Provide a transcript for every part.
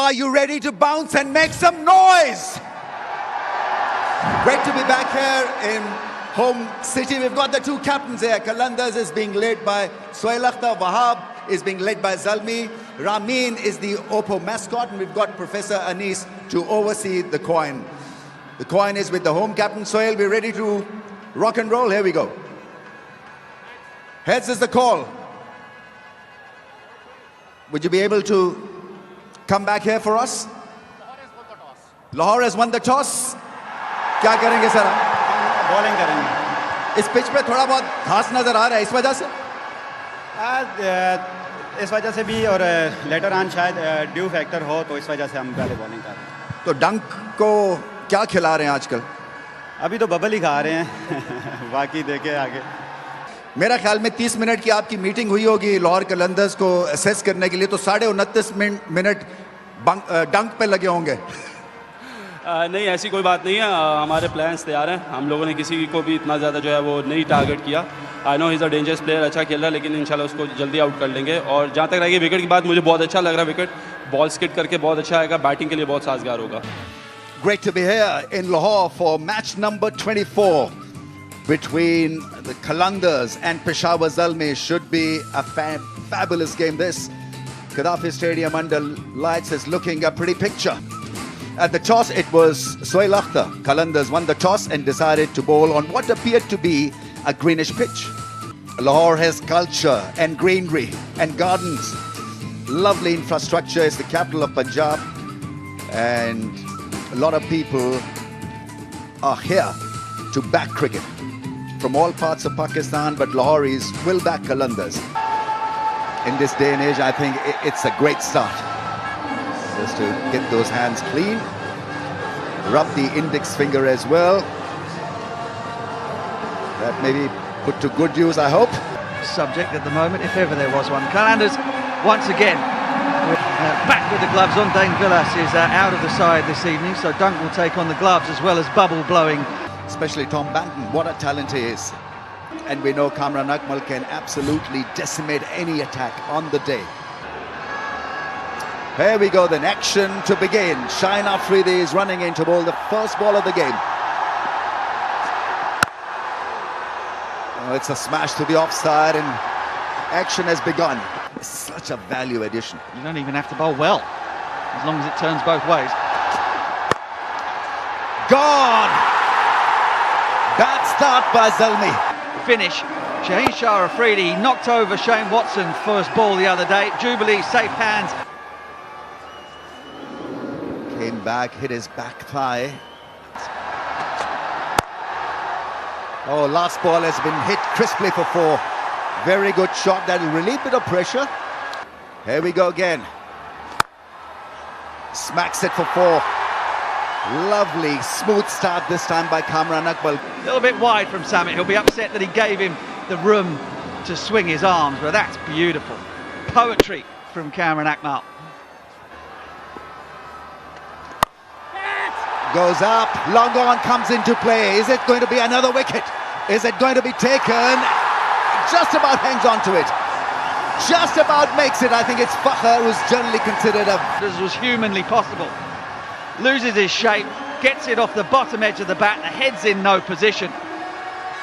Are you ready to bounce and make some noise? Great to be back here in home city. We've got the two captains here. Qalandars is being led by Suhail Akhtar. Wahab is being led by Zalmi. Ramin is the Oppo mascot, and we've got Professor Anis to oversee the coin. The coin is with the home captain. Suhail, we're ready to rock and roll. Here we go. Heads is the call. Would you be able to come back here for us? Lahore has won the toss. क्या करेंगे sir? Bowling करेंगे। इस pitch पे थोड़ा बहुत घास नजर आ रहा है, इस वजह से? इस वजह से भी, और लेटर ऑन शायद ड्यू फैक्टर हो, तो इस वजह से हम पहले बॉलिंग कर रहे हैं। तो डंक को क्या खिला रहे हैं आजकल? अभी तो बबल ही खा रहे हैं। बाकी देखे आगे। मेरा ख्याल में 30 मिनट की आपकी मीटिंग हुई होगी लाहौर कलंदर्स को असेस करने के लिए, तो 29.5 मिनट डंक पे लगे होंगे। नहीं, ऐसी कोई बात नहीं है। हमारे प्लान्स तैयार हैं। हम लोगों ने किसी को भी इतना ज़्यादा जो है वो नहीं टारगेट किया। I know he is a dangerous player, अच्छा खेल रहा है, लेकिन इंशाल्लाह उसको जल्दी आउट कर लेंगे। और जहाँ तक रही विकेट की बात, मुझे बहुत अच्छा लग रहा है विकेट। बॉल स्किट करके बहुत अच्छा आएगा, बैटिंग के लिए बहुत साजगार होगा। Great to be here in Lahore for match number 24 between the Qalandars and Peshawar Zalmi. Should be a fabulous game. This Gaddafi Stadium under lights is looking a pretty picture. At the toss, it was Suhail Akhtar. Qalandars won the toss and decided to bowl on what appeared to be a greenish pitch. Lahore has culture and greenery and gardens. Lovely infrastructure. It's the capital of Punjab, and a lot of people are here to back cricket from all parts of Pakistan, but Lahore's will back Qalandars. In this day and age, I think it's a great start. Just to get those hands clean. Rub the index finger as well. That may be put to good use, I hope. Subject at the moment, if ever there was one. Qalandars once again back with the gloves on. Dane Villas is out of the side this evening, so Dunk will take on the gloves as well as bubble blowing. Especially Tom Banton, what a talent he is. And we know Kamran Akmal can absolutely decimate any attack on the day. Here we go then, action to begin. Shaheen Afridi is running in to bowl the first ball of the game. Oh, it's a smash to the offside and action has begun. Such a value addition. You don't even have to bowl well, as long as it turns both ways. Gone! Bad start by Zalmi. Finish. Shaheen Shah Afridi knocked over Shane Watson first ball the other day. Jubilee, safe hands. Came back, hit his back thigh. Oh, last ball has been hit crisply for 4. Very good shot, that'll relieve a bit of pressure. Here we go again. Smacks it for 4. Lovely, smooth start this time by Kamran Akmal. A little bit wide from Samit. He'll be upset that he gave him the room to swing his arms, but that's beautiful. Poetry from Kamran Akmal. Goes up, logon comes into play. Is it going to be another wicket? Is it going to be taken? Just about hangs on to it. Just about makes it. I think it's Fakhr who's generally considered a... This was humanly possible. Loses his shape, gets it off the bottom edge of the bat, the head's in no position.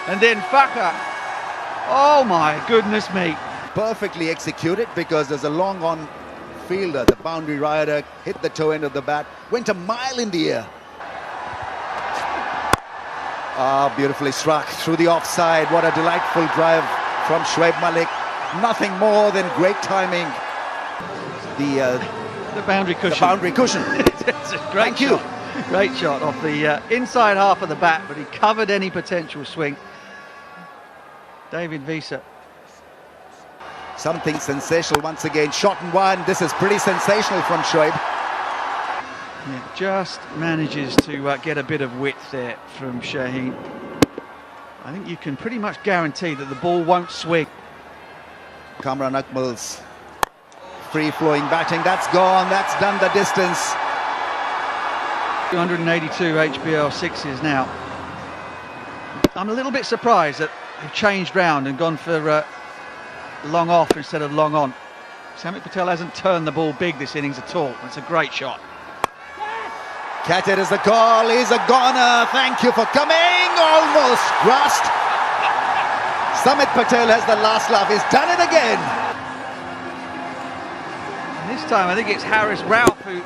And then Fakhr, oh my goodness me. Perfectly executed, because there's a long on fielder, the boundary rider, hit the toe end of the bat, went a mile in the air. Ah, beautifully struck through the offside. What a delightful drive from Shoaib Malik. Nothing more than great timing. The boundary cushion. The boundary cushion. It's a great shot. Great shot off the inside half of the bat, but he covered any potential swing. David Visa. Something sensational once again. Shot and one. This is pretty sensational from Shoaib. Yeah, just manages to get a bit of width there from Shaheen. I think you can pretty much guarantee that the ball won't swing. Kamran Akmal's free-flowing batting, that's gone, that's done the distance. 282 HBL sixes now. I'm a little bit surprised that they've changed round and gone for long off instead of long on. Samit Patel hasn't turned the ball big this innings at all. It's a great shot. Catch it is the call. He's a goner. Thank you for coming. Almost crossed. Samit Patel has the last laugh. He's done it again. And this time I think it's Harris Ralph who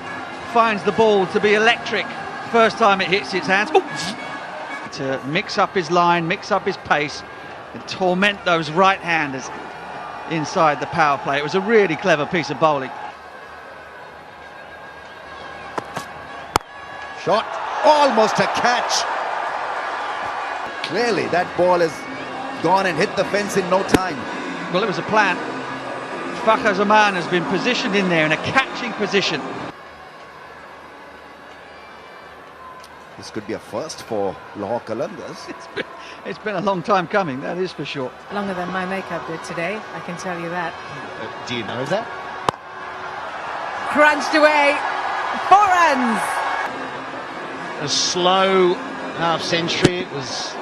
finds the ball to be electric. First time it hits its hands. Ooh. To mix up his line, mix up his pace and torment those right-handers inside the power play. It was a really clever piece of bowling. Shot, almost a catch. Clearly that ball has gone and hit the fence in no time. Well, it was a plan. Fakhar Zaman has been positioned in there in a catching position. This could be a first for Lahore Qalandars. It's been a long time coming, that is for sure. Longer than my makeup did today, I can tell you that. Do you know that? Crunched away, 4 runs. A slow half century. It was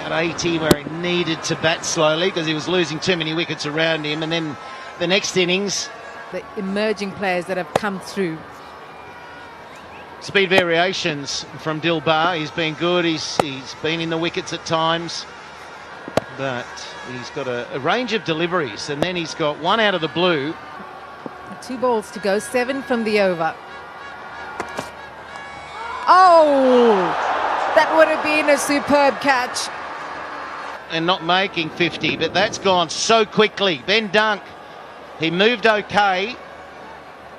at 80 where he needed to bat slowly because he was losing too many wickets around him, and then the next innings, The emerging players that have come through. speed variations from Dilbar. He's been good. He's been in the wickets at times, but he's got a range of deliveries, and then he's got one out of the blue. 2 balls to go, 7 from the over. Oh, that would have been a superb catch. And not making 50, but that's gone so quickly. Ben Dunk, he moved okay,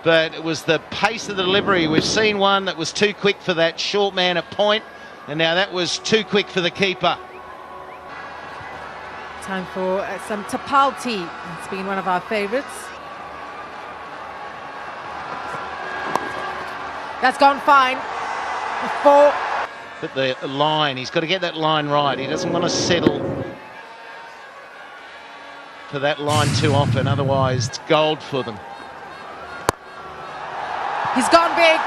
but it was the pace of the delivery. We've seen one that was too quick for that short man at point, and now that was too quick for the keeper. Time for some tapal tea. It's been one of our favourites. That's gone fine. 4. But the line, he's got to get that line right. He doesn't want to settle for that line too often, otherwise it's gold for them. He's gone big,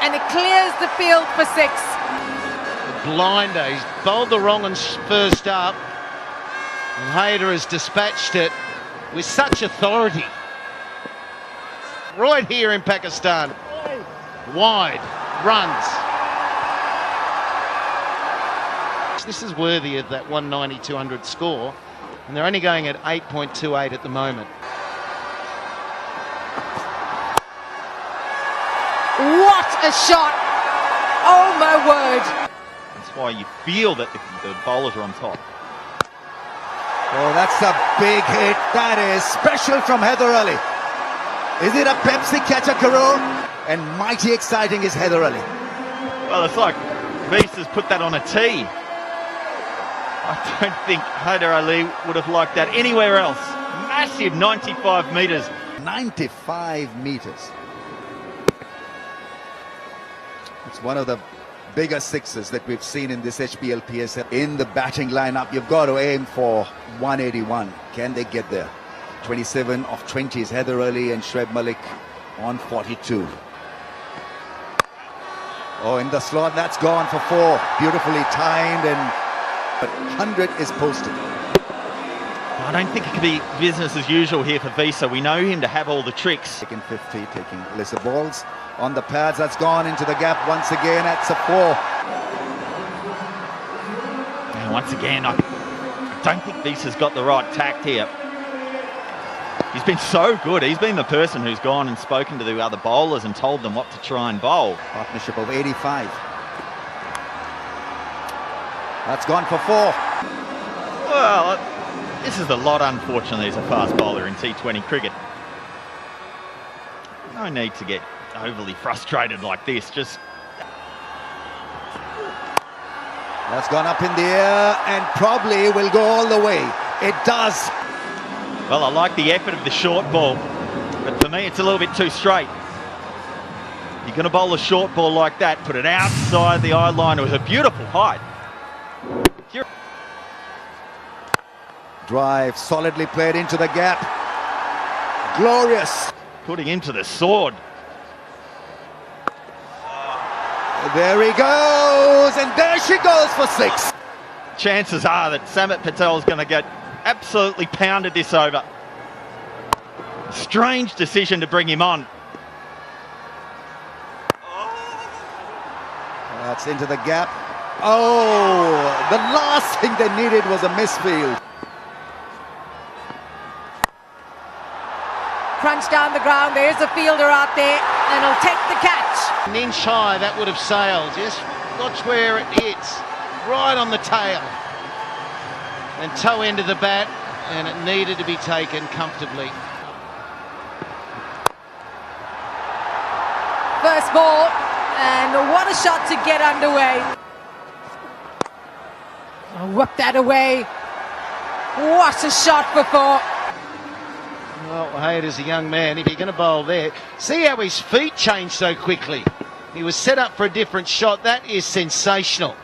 and it clears the field for 6. The blinder, he's bowled the wrong one first up, and Haider has dispatched it with such authority. Right here in Pakistan. Wide, runs. This is worthy of that 190-200 score, and they're only going at 8.28 at the moment. What a shot! Oh my word! That's why you feel that the bowlers are on top. Oh, that's a big hit. That is special from Heather Ali. Is it a Pepsi catcher, Karur? And mighty exciting is Heather Ali. Well, it's like Visa's put that on a tee. I don't think Haider Ali would have liked that anywhere else. Massive 95 metres. 95 metres. It's one of the bigger sixes that we've seen in this HPL PSL. In the batting lineup, you've got to aim for 181. Can they get there? 27 of 20 is Heather Ali and Shoaib Malik on 42. Oh, in the slot, that's gone for 4. Beautifully timed, and but 100 is posted. I don't think it could be business as usual here for Visa. We know him to have all the tricks. Taking 50, taking lesser balls on the pads. That's gone into the gap once again. That's a 4. And once again, I don't think Visa's got the right tact here. He's been so good. He's been the person who's gone and spoken to the other bowlers and told them what to try and bowl. Partnership of 85. That's gone for 4. Well, this is a lot, unfortunately, as a fast bowler in T20 cricket. No need to get overly frustrated like this. Just That's gone up in the air and probably will go all the way. It does. well, I like the effort of the short ball, but for me, it's a little bit too straight. You're going to bowl a short ball like that, put it outside the eye line. It was a beautiful height. Drive solidly played into the gap. Glorious. Putting into the sword. There he goes, and there she goes for 6. Chances are that Samit Patel is going to get absolutely pounded this over. Strange decision to bring him on. That's into the gap. Oh, the last thing they needed was a misfield. Crunch down the ground. There's a fielder out there, and he'll take the catch. An inch high, that would have sailed. Just watch where it hits. Right on the tail. And toe end of the bat, and it needed to be taken comfortably. First ball, and what a shot to get underway. Whip that away. What a shot for four. Well, Hayat is a young man. If you're going to bowl there, see how his feet change so quickly. He was set up for a different shot. That is sensational.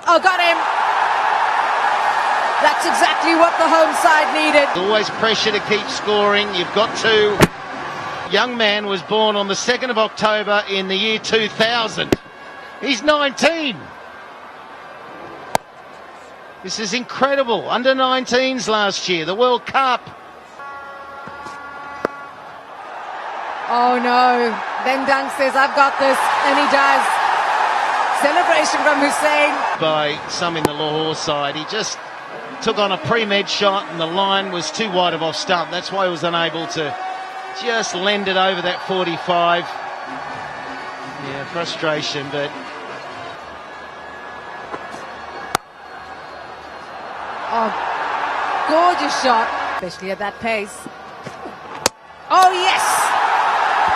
Oh, got him. That's exactly what the home side needed. Always pressure to keep scoring. You've got to. Young man was born on the 2nd of October in the year 2000. He's 19. This is incredible. Under 19s last year, the World Cup. Oh no. Then Dunk says, I've got this. And he does. Celebration from Hussain. By some in the Lahore side. He just took on a pre-med shot and the line was too wide of off stump. That's why he was unable to just lend it over that 45. Yeah, frustration, but... Oh, gorgeous shot, especially at that pace. Oh, yes!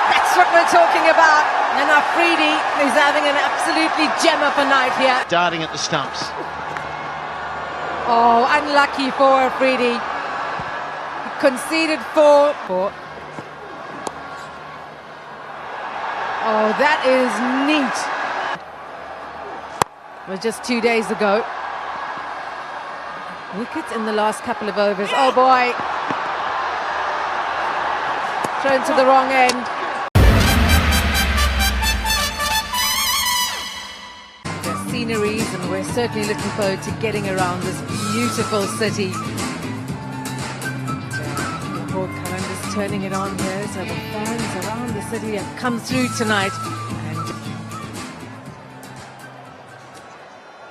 That's what we're talking about. And Afridi is having an absolutely gem of a night here. Darting at the stumps. Oh, unlucky for Afridi. He conceded four. Oh, that is neat. It was just 2 days ago. Wickets in the last couple of overs. Oh boy. Thrown to the wrong end. The sceneries, and we're certainly looking forward to getting around this beautiful city. Lahore Qalandar's turning it on here, so the fans around the city have come through tonight.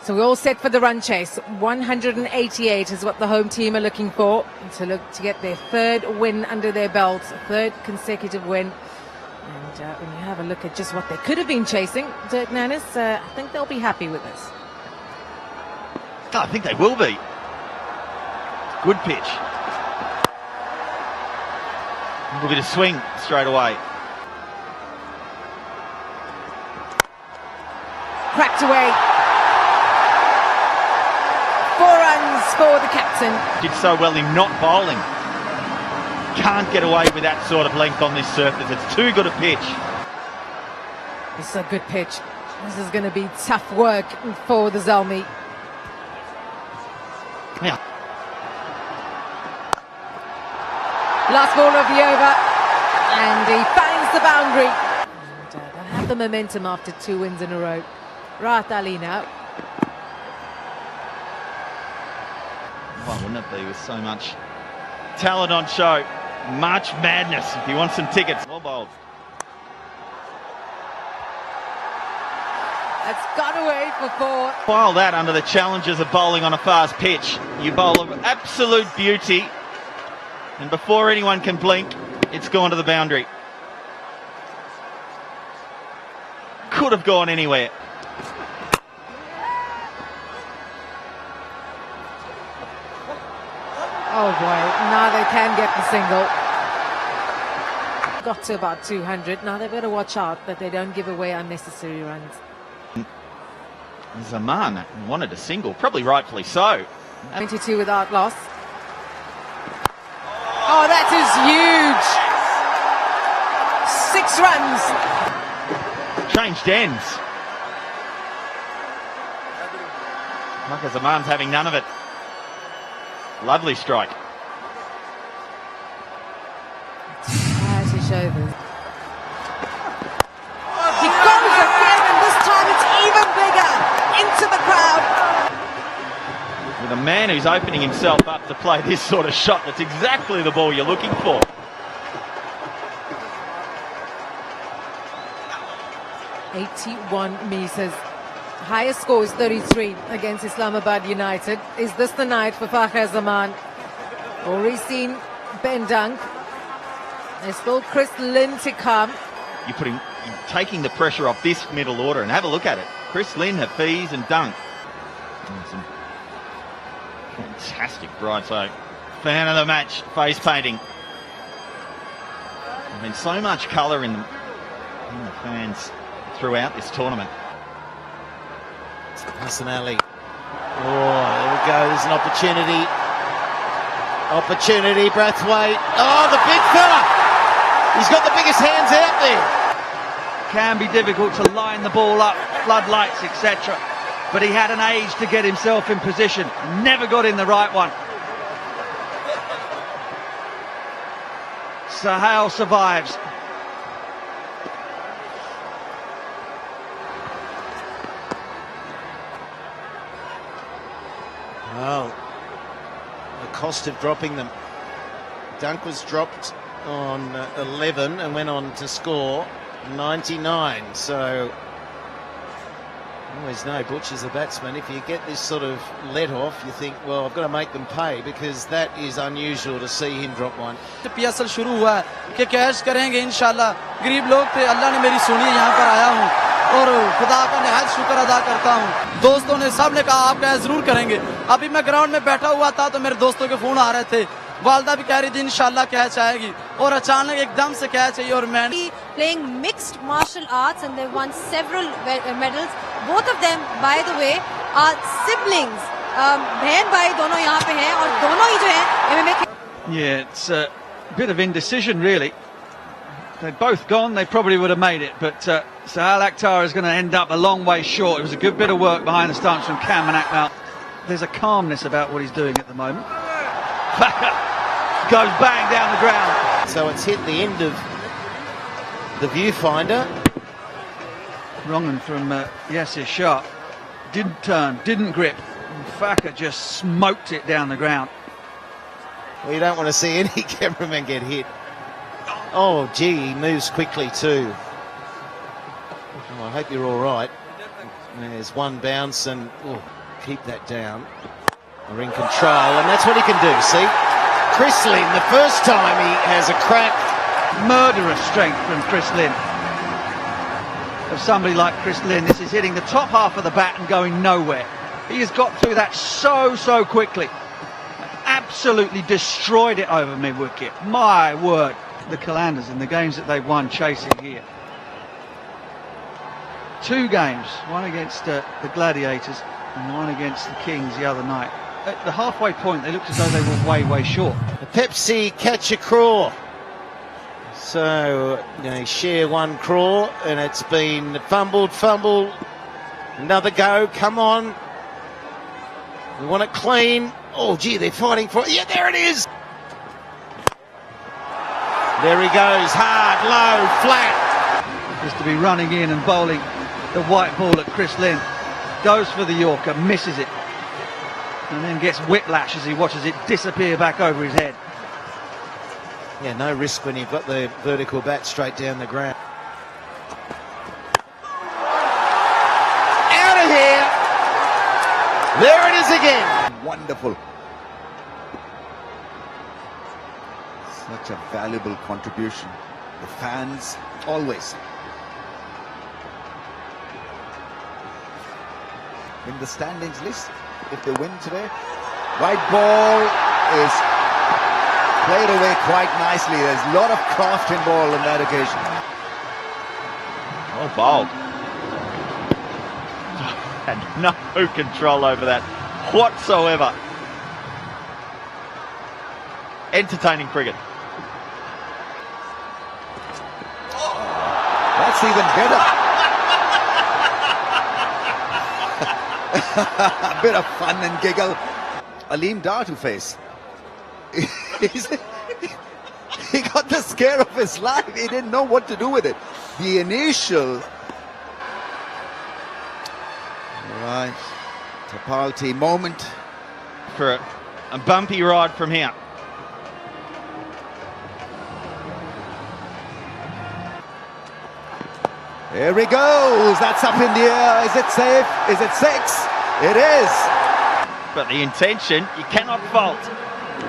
So we're all set for the run chase. 188 is what the home team are looking for to get their third win under their belts, third consecutive win. And when you have a look at just what they could have been chasing, Dirk Nannis, I think they'll be happy with this. I think they will be. Good pitch. A little bit of swing straight away. Cracked away. 4 runs for the captain. Did so well in not bowling. Can't get away with that sort of length on this surface. It's too good a pitch. This is a good pitch. This is going to be tough work for the zalmi. Yeah. Last ball of the over, and he finds the boundary. And they'll have the momentum after 2 wins in a row. Rahat Ali now. Why wouldn't it be with so much talent on show? March Madness, if you want some tickets. Well bowled. That's gone away for 4. While that under the challenges of bowling on a fast pitch, you bowl of absolute beauty, and before anyone can blink, it's gone to the boundary. Could have gone anywhere. Oh boy, now they can get the single. Got to about 200. Now they've got to watch out that they don't give away unnecessary runs. Zaman wanted a single, probably rightfully so. 22 without loss. Oh, that is huge. 6 runs. Changed ends. Like Zaman's having none of it. Lovely strike. To show this. He goes again, and this time it's even bigger. Into the crowd. With a man man who's opening himself up to play this sort of shot. That's exactly the ball you're looking for. "81 meters. Highest score is 33 against Islamabad United. Is this the night for Fakhar Zaman? Already seen Ben Dunk. There's still Chris Lynn to come. You're taking the pressure off this middle order, and have a look at it. Chris Lynn, Hafiz and Dunk. Some fantastic bright side. Fan of the match, face painting. There's been so much colour in the fans throughout this tournament. Personally. Oh, there we go. There's an opportunity. Opportunity, Brathwaite. Oh, the big fella. He's got the biggest hands out there. Can be difficult to line the ball up, floodlights, etc. But he had an age to get himself in position. Never got in the right one. Sahel survives. Well, the cost of dropping them. Dunk was dropped on 11 and went on to score 99. So always know Butch is the batsman. If you get this sort of let off, you think, well, I've got to make them pay, because that is unusual to see him drop one. PSL शुरू हुआ है कि cash करेंगे इंशाल्लाह. गरीब लोग थे, अल्लाह ने मेरी सुनी, यहाँ पर आया हूँ और खुदा का निहायत शुक्र अदा करता हूँ. दोस्तों ने सब ने कहा आप कैश जरूर करेंगे. अभी मैं ग्राउंड में बैठा हुआ था तो मेरे दोस्तों के फोन आ रहे थे. वालदा भी कह रही थी इंशाल्लाह कैच आएगी, और अचानक एकदम से कैच आई. और मैं playing mixed martial arts and they've won several medals. Both of them, by the way, are siblings. बहन भाई दोनों यहाँ पे हैं और दोनों ही जो हैं MMA. Yeah, it's a bit of indecision really. They'd both gone, they probably would have made it, but Sahal Akhtar is going to end up a long way short. It was a good bit of work behind the stumps from Cam and Akmal. There's a calmness about what he's doing at the moment. Goes bang down the ground. So it's hit the end of the viewfinder. Wrong one from Yasser Sharp. Didn't turn, didn't grip. Fakir just smoked it down the ground. Well, you don't want to see any cameraman get hit. Oh, gee, he moves quickly too. Oh, I hope you're all right. There's one bounce and keep that down. We're in control, and that's what he can do, see? Chris Lynn, the first time he has a crack. Murderous strength from Chris Lynn. Of somebody like Chris Lynn, this is hitting the top half of the bat and going nowhere. He has got through that so quickly. Absolutely destroyed it over mid-wicket. My word. The Qalandars in the games that they've won chasing here. 2 games, one against the Gladiators and one against the Kings the other night. At the halfway point, they looked as though they were way short. The Pepsi catch a craw. So, they share 1 craw, and it's been fumbled. Another go, come on. We want it clean. Oh, gee, they're fighting for it. Yeah, there it is. There he goes, hard, low, flat. Just to be running in and bowling the white ball at Chris Lynn. Goes for the Yorker, misses it. And then gets whiplash as he watches it disappear back over his head. Yeah, no risk when you've got the vertical bat straight down the ground. Out of here. There it is again. Wonderful. Such a valuable contribution. The fans, always. In the standings list, if they win today, white ball is played away quite nicely. There's a lot of craft involved on that occasion. Well bowled. Had no control over that whatsoever. Entertaining cricket. That's even better. A bit of fun and giggle. Aleem Dar to face. He got the scare of his life. He didn't know what to do with it. The initial... Right. Tapalti moment. for a bumpy ride from here. Here he goes. That's up in the air. Is it safe? Is it 6? It is. But the intention, you cannot fault.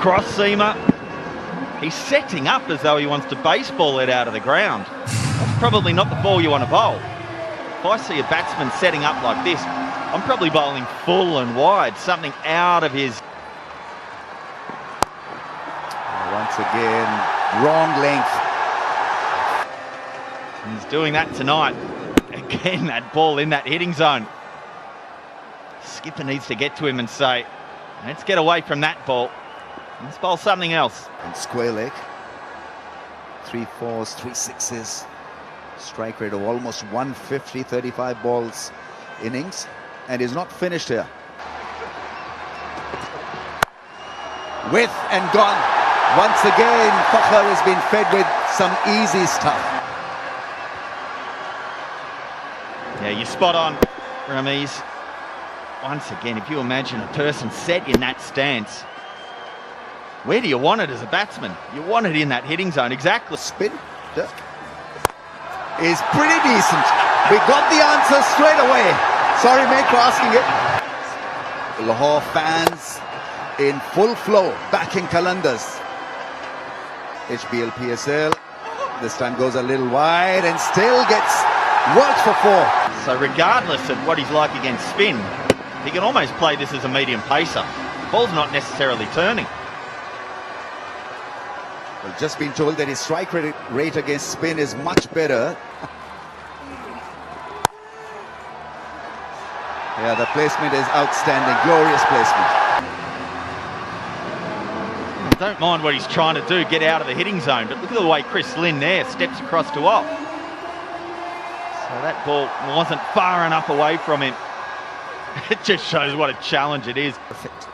Cross seamer. He's setting up as though he wants to baseball it out of the ground. That's probably not the ball you want to bowl. If I see a batsman setting up like this, I'm probably bowling full and wide, something out of his... Once again, wrong length. He's doing that tonight. Again, that ball in that hitting zone. Skipper needs to get to him and say, let's get away from that ball. Let's bowl something else. And square leg. 3 4s, 3 6s. Strike rate of almost 150, 35 balls innings. And he's not finished here. With and gone. Once again, Fakhr has been fed with some easy stuff. Yeah, you're spot on, Ramiz. Once again, if you imagine a person set in that stance, where do you want it as a batsman? You want it in that hitting zone, exactly. Spin is pretty decent. We got the answer straight away. Sorry, mate, for asking it. Lahore fans in full flow, backing Qalandars. HBL PSL, this time goes a little wide and still gets worked for 4. So regardless of what he's like against spin, he can almost play this as a medium pacer. The ball's not necessarily turning. Well, just been told that his strike rate against spin is much better. Yeah, the placement is outstanding. Glorious placement. I don't mind what he's trying to do, get out of the hitting zone, but look at the way Chris Lynn there steps across to off. So that ball wasn't far enough away from him. It just shows what a challenge it is. Perfect.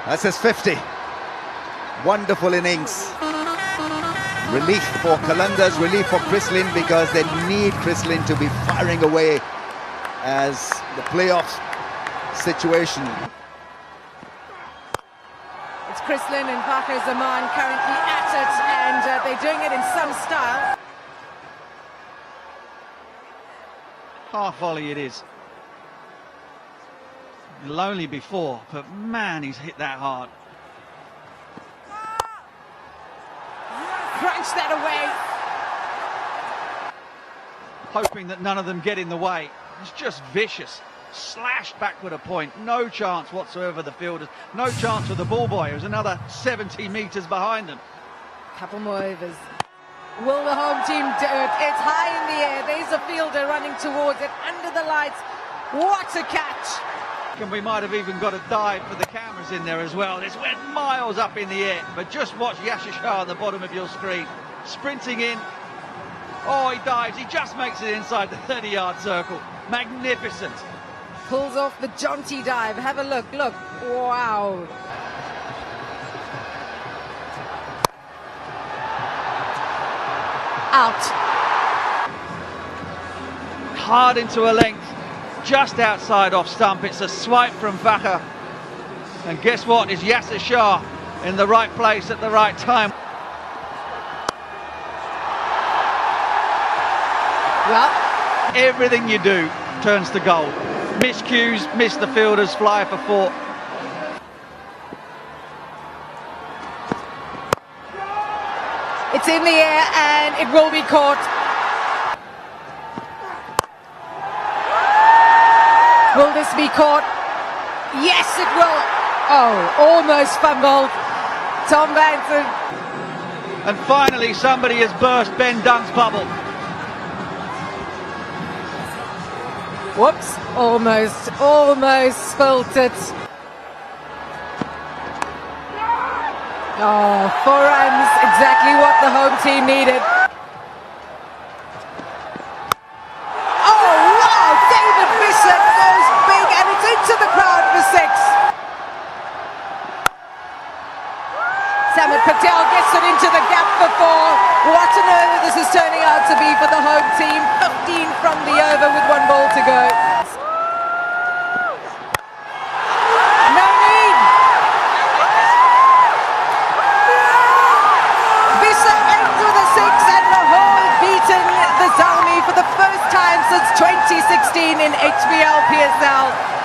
That's his 50. Wonderful innings. Relief for Qalandars, relief for Chris Lynn, because they need Chris Lynn to be firing away as the playoff situation. It's Chris Lynn and Fakhr Zaman currently at it, and they're doing it in some style. Half volley it is. Lonely before, but man, he's hit that hard. Crunch that away. Hoping that none of them get in the way. It's just vicious. Slashed back with a point. No chance whatsoever the fielders. No chance for the ball boy, who's another 70 metres behind them. Couple more overs. Will the home team do it? It's high in the air. There's a fielder running towards it under the lights. What a catch! And we might have even got a dive for the cameras in there as well. This went miles up in the air. But just watch Yasser Shah on the bottom of your screen. Sprinting in. Oh, he dives. He just makes it inside the 30-yard circle. Magnificent. Pulls off the jaunty dive. Have a look. Look. Wow. Out. Hard into a length. Just outside off stump. It's a swipe from Fakhr. And guess what? It's Yasser Shah in the right place at the right time. Well, everything you do turns to gold. Miscues, miss the fielders, fly for 4. it's in the air and it will be caught. Will this be caught? Yes, it will. Oh, almost fumbled. Tom Banton. And finally, somebody has burst Ben Dunk's bubble. Whoops, almost spilt it. Oh, 4 runs, exactly what the home team needed. Oh, wow, David Bissett goes big and it's into the crowd for 6. Samit Patel gets it into the gap for 4. What an over this is turning out to be for the home team. 15 from the over with 1 ball to go. 2016 in HBL PSL.